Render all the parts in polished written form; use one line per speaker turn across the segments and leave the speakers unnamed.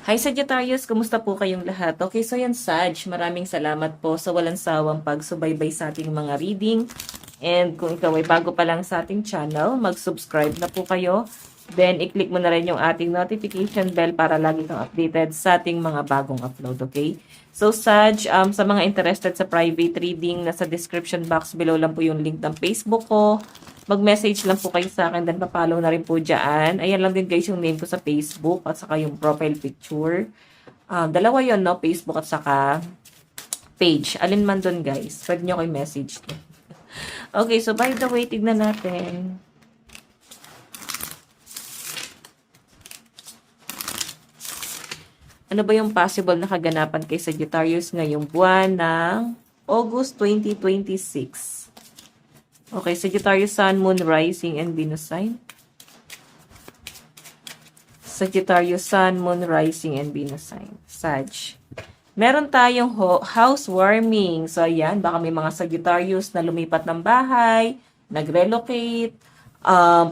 Hi Sagittarius, kumusta po kayong lahat? Okay, so yan Sag, maraming salamat po sa walang sawang pagsubaybay sa ating mga reading. And kung ikaw ay bago pa lang sa ating channel, mag-subscribe na po kayo. Then, i-click mo na rin yung ating notification bell para lagi kang updated sa ating mga bagong upload, okay? So, Sag, sa mga interested sa private reading, nasa description box below lang po yung link ng Facebook ko. Mag-message lang po kayo sa akin, then papalo na rin po dyan. Ayan lang din guys yung name ko sa Facebook at saka yung profile picture. Dalawa yon no? Facebook at saka page. Alin man doon guys. Pwede nyo kayo message. Okay, so by the way, tignan natin. Ano ba yung possible na kaganapan kay Sagittarius ngayong buwan ng August 2026? Okay, Sagittarius, Sun, Moon, Rising, and Venus sign. Sagittarius, Sun, Moon, Rising, and Venus sign. Sag. Meron tayong housewarming. So, ayan, baka may mga Sagittarius na lumipat ng bahay, nag-relocate,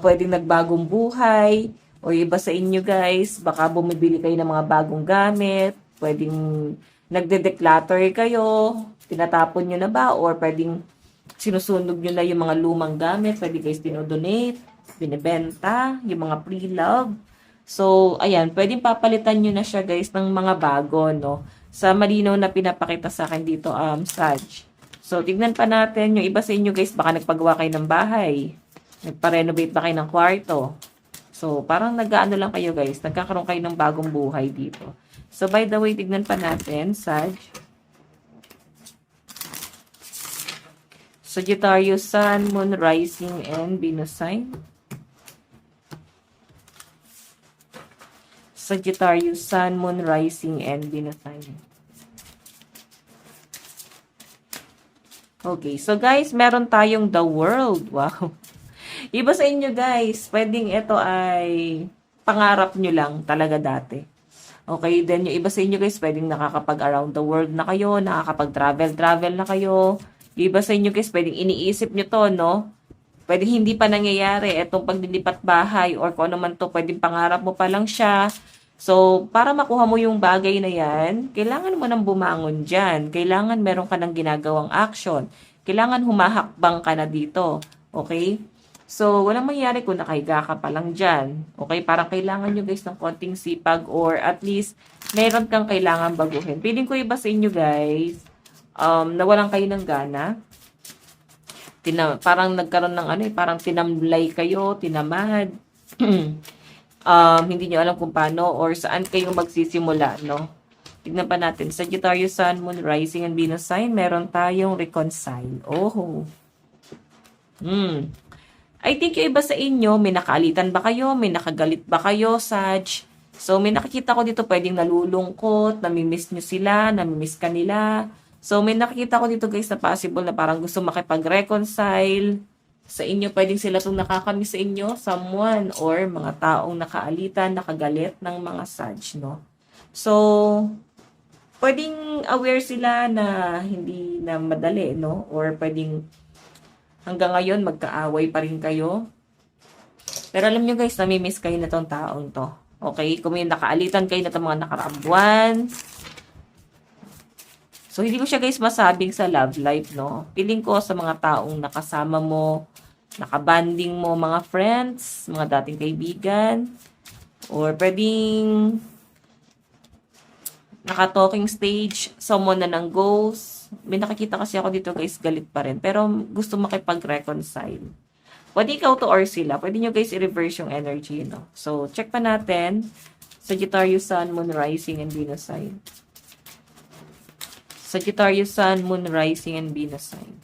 pwedeng nagbagong buhay, o iba sa inyo guys, baka bumibili kayo ng mga bagong gamit, pwedeng nagde-declutter kayo, tinatapon nyo na ba, or pwedeng sinusunog nyo na yung mga lumang gamit, pwede guys dinodonate, binibenta, yung mga pre-love. So, ayan, pwedeng papalitan nyo na siya guys ng mga bago, no? Sa malinaw na pinapakita sa akin dito, Sag. So, tignan pa natin, yung iba sa inyo guys, baka nagpagawa kayo ng bahay, nagpa-renovate ba kayo ng kwarto. So, parang nag-ano lang kayo guys, nagkakaroon kayo ng bagong buhay dito. So, by the way, tignan pa natin, Sag. Sagittarius, Sun, Moon, Rising, and Venus sign. Sagittarius, Sun, Moon, Rising, and Venus sign. Okay, so guys, meron tayong the world. Wow. Iba sa inyo guys, pwedeng ito ay pangarap nyo lang talaga dati. Okay, then yung iba sa inyo guys, pwedeng nakakapag-around the world na kayo, nakakapag-travel na kayo. Yung iba sa inyo guys, pwedeng iniisip nyo to, no? Pwedeng hindi pa nangyayari itong paglilipat bahay or kung ano man to, pwedeng pangarap mo pa lang siya. So, para makuha mo yung bagay na yan, kailangan mo nang bumangon dyan. Kailangan meron ka nang ginagawang action. Kailangan humahakbang ka na dito. Okay? So, walang mangyayari kung nakahiga ka pa lang dyan. Okay? Parang kailangan nyo guys ng konting sipag or at least meron kang kailangan baguhin. Piling ko iba sa inyo guys, nawalan kayo ng gana. Parang nagkaroon ng ano parang tinamlay kayo, tinamad. Hindi nyo alam kung paano or saan kayo magsisimula, no? Tignan pa natin. Sagittarius, Sun, Moon, Rising, and Venus sign. Meron tayong reconcile. Oh. I think yung iba sa inyo, may nakaalitan ba kayo? May nakagalit ba kayo, Sag? So, may nakikita ko dito pwedeng nalulungkot, namimiss nyo sila, namimiss ka nila. So, may nakikita ko dito guys na possible na parang gusto makipag-reconcile sa inyo. Pwedeng sila itong nakakamiss sa inyo, someone, or mga taong nakaalitan, nakagalit ng mga Sag, no? So, pwedeng aware sila na hindi na madali, no? Or pwedeng hanggang ngayon, magkaaway pa rin kayo. Pero alam nyo guys, namimiss kayo na tong taong to. Okay? Kung may nakaalitan kayo na itong mga nakaraang buwan. So, hindi ko siya guys masabing sa love life, no? Piling ko sa mga taong nakasama mo, nakabanding mo, mga friends, mga dating kaibigan, or pwedeng naka-talking stage, someone na nang ghost. May nakikita kasi ako dito guys, galit pa rin. Pero gusto makipag-reconcile. Pwede ikaw to or sila. Pwede nyo guys i-reverse yung energy, no? So, check pa natin. Sagittarius, Sun, Moon, Rising, and Venus sign. Sagittarius, Sun, Moon, Rising, and Venus sign.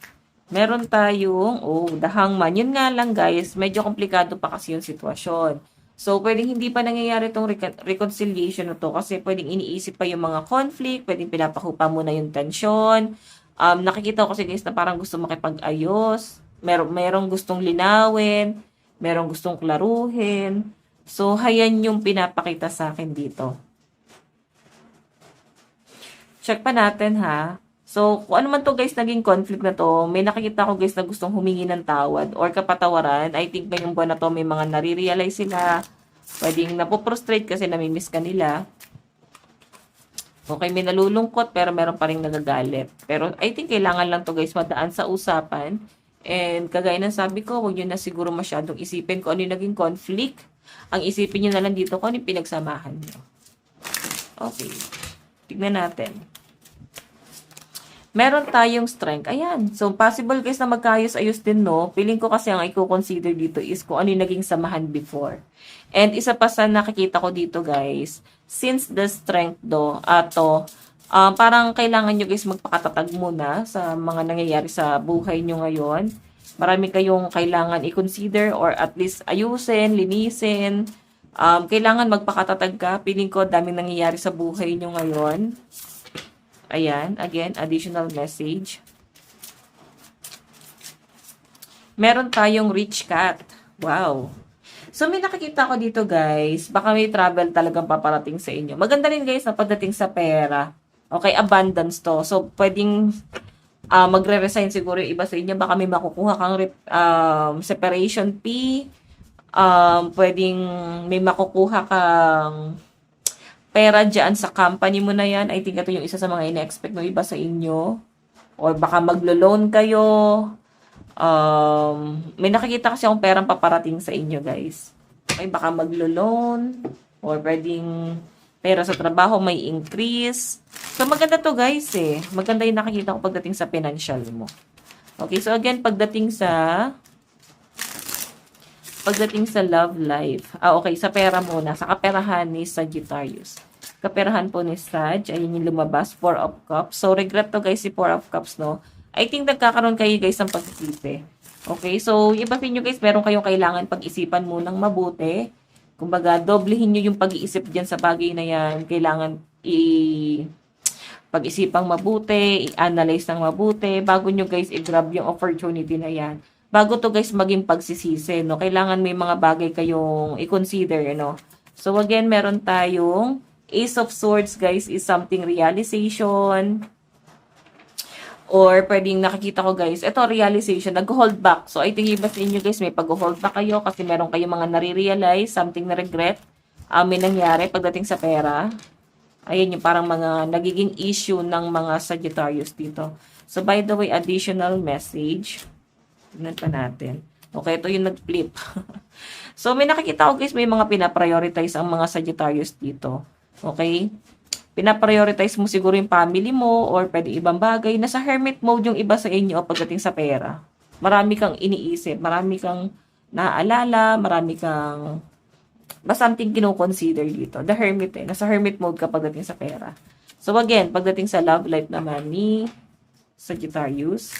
Meron tayong, the Hangman. Yun nga lang guys, medyo komplikado pa kasi yung sitwasyon. So, pwedeng hindi pa nangyayari itong reconciliation na to kasi pwedeng iniisip pa yung mga conflict, pwedeng pinapakupa mo na yung tension. Nakikita ko kasi guys na parang gusto makipag-ayos, merong gustong linawin, merong gustong klaruhin. So, hayan yung pinapakita sa akin dito. Check pa natin ha. So, kung ano man to guys, naging conflict na to, may nakikita ko guys na gustong humingi ng tawad or kapatawaran. I think ngayong buwan na to, may mga nare-realize sila. Pwedeng napoprostrate kasi namimiss ka nila. Okay, may nalulungkot pero meron pa ring nagagalit. Pero I think kailangan lang to guys madaan sa usapan. And kagaya ng sabi ko, huwag nyo na siguro masyadong isipin kung ano yung naging conflict. Ang isipin nyo na lang dito kung ano yung pinagsamahan nyo. Okay. Tignan natin. Meron tayong strength. Ayan. So, possible guys na magkaayos-ayos din, no? Feeling ko kasi ang i-consider dito is kung ano yung naging samahan before. And isa pa sa nakikita ko dito, guys, since the strength parang kailangan nyo guys magpakatatag muna sa mga nangyayari sa buhay nyo ngayon. Marami kayong kailangan i-consider or at least ayusin, linisin. Kailangan magpakatatag ka. Feeling ko daming nangyayari sa buhay nyo ngayon. Ayan, again, additional message. Meron tayong rich cat. Wow. So, may nakikita ko dito, guys. Baka may travel talagang paparating sa inyo. Maganda rin, guys, na pagdating sa pera. Okay, abundance to. So, pwedeng magre-resign siguro yung iba sa inyo. Baka may makukuha kang separation fee. Pwedeng may makukuha kang pera dyan sa company mo na yan. I think ito yung isa sa mga ina-expect ng iba sa inyo. Or baka maglo-loan kayo. May nakikita kasi akong perang paparating sa inyo, guys. Okay, baka maglo-loan. Or pwedeng pera sa trabaho may increase. So, maganda to, guys, eh. Maganda yung nakikita ko pagdating sa financial mo. Okay, so again, pagdating sa love life. Okay, sa pera muna. Sa kaperahan ni Sagittarius. Kaperahan po ni Sag. Ayun yung lumabas. 4 of Cups. So, regret to guys si 4 of Cups, no? I think nagkakaroon kayo guys ng pag-isip. Okay, so, yung iba nyo guys, meron kayong kailangan pag-isipan munang mabuti. Kumbaga, doblehin nyo yung pag-iisip dyan sa bagay na yan. Kailangan pag-isipang mabuti, i-analyze ng mabuti, bago nyo guys i-grab yung opportunity na yan. Bago to guys maging pagsisisi, no? Kailangan may mga bagay kayong i-consider, no? So again, meron tayong Ace of Swords, guys, is something realization. Or pwedeng nakikita ko, guys, ito realization, nag-hold back. So I think iba sa inyo, guys, may pag-hold back kayo kasi meron kayong mga nare-realize, something na regret. May nangyari pagdating sa pera. Ayan yung parang mga nagiging issue ng mga Sagittarius dito. So by the way, additional message. Tignan pa natin. Okay, ito yung nag-flip. So, may nakikita ko guys, may mga pinaprioritize ang mga Sagittarius dito. Okay? Pinaprioritize mo siguro yung family mo or pwede ibang bagay. Nasa hermit mode yung iba sa inyo pagdating sa pera. Marami kang iniisip, marami kang naaalala, marami kang something kino-consider dito. The hermit nasa hermit mode ka pagdating sa pera. So, again, pagdating sa love life naman ni Sagittarius,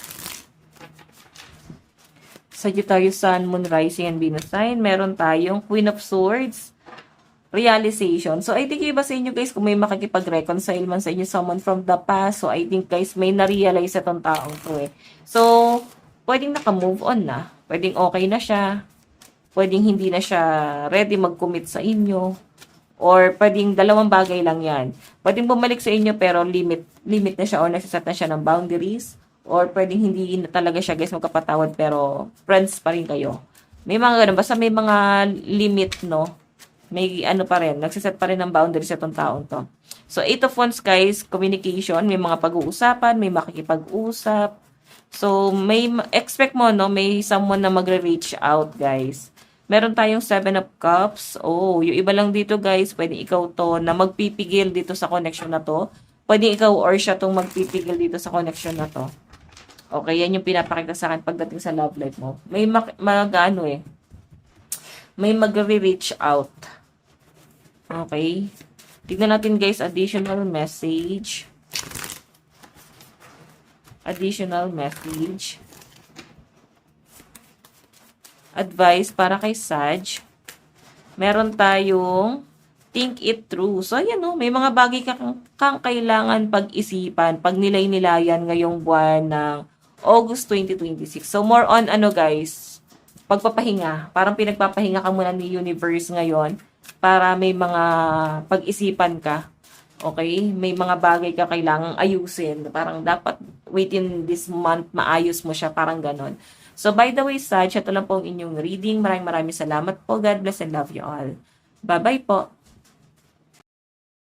Sagittarius, Sun, Moon, Rising, and Venus sign. Meron tayong Queen of Swords, realization. So, I think iba sa inyo guys, kung may makikipag-reconcile man sa inyo someone from the past, so I think guys, may na-realize itong taong to eh. So, pwedeng naka-move on na. Pwedeng okay na siya. Pwedeng hindi na siya ready mag-commit sa inyo. Or pwedeng dalawang bagay lang yan. Pwedeng bumalik sa inyo pero limit na siya or nagsiset na siya ng boundaries. Or pwedeng hindi na talaga siya guys magkapatawad pero friends pa rin kayo. May mga ganun. Basta may mga limit, no? May ano pa rin. Nagsiset pa rin ng boundaries itong taong to. So, 8 of Wands guys, communication. May mga pag-uusapan. May makikipag-usap. So, may expect mo, no? May someone na magre-reach out guys. Meron tayong 7 of Cups. Oh, yung iba lang dito guys, pwede ikaw to na magpipigil dito sa connection na to. Pwede ikaw or siya tong magpipigil dito sa connection na to. Okay, yan yung pinapakita sa akin pagdating sa love life mo. May may magre-reach out. Okay. Tignan natin guys, additional message. Additional message. Advice para kay Sag. Meron tayong think it through. So, ayan o, may mga bagay kang kailangan pag-isipan, pag nilay-nilayan ngayong buwan ng August 2026. So, more on guys, pagpapahinga. Parang pinagpapahinga ka muna ni universe ngayon para may mga pag-isipan ka. Okay? May mga bagay ka kailangang ayusin. Parang dapat within this month, maayos mo siya. Parang ganon. So, by the way, Sag, ito lang po ang inyong reading. Maraming salamat po. God bless and love you all. Bye-bye po.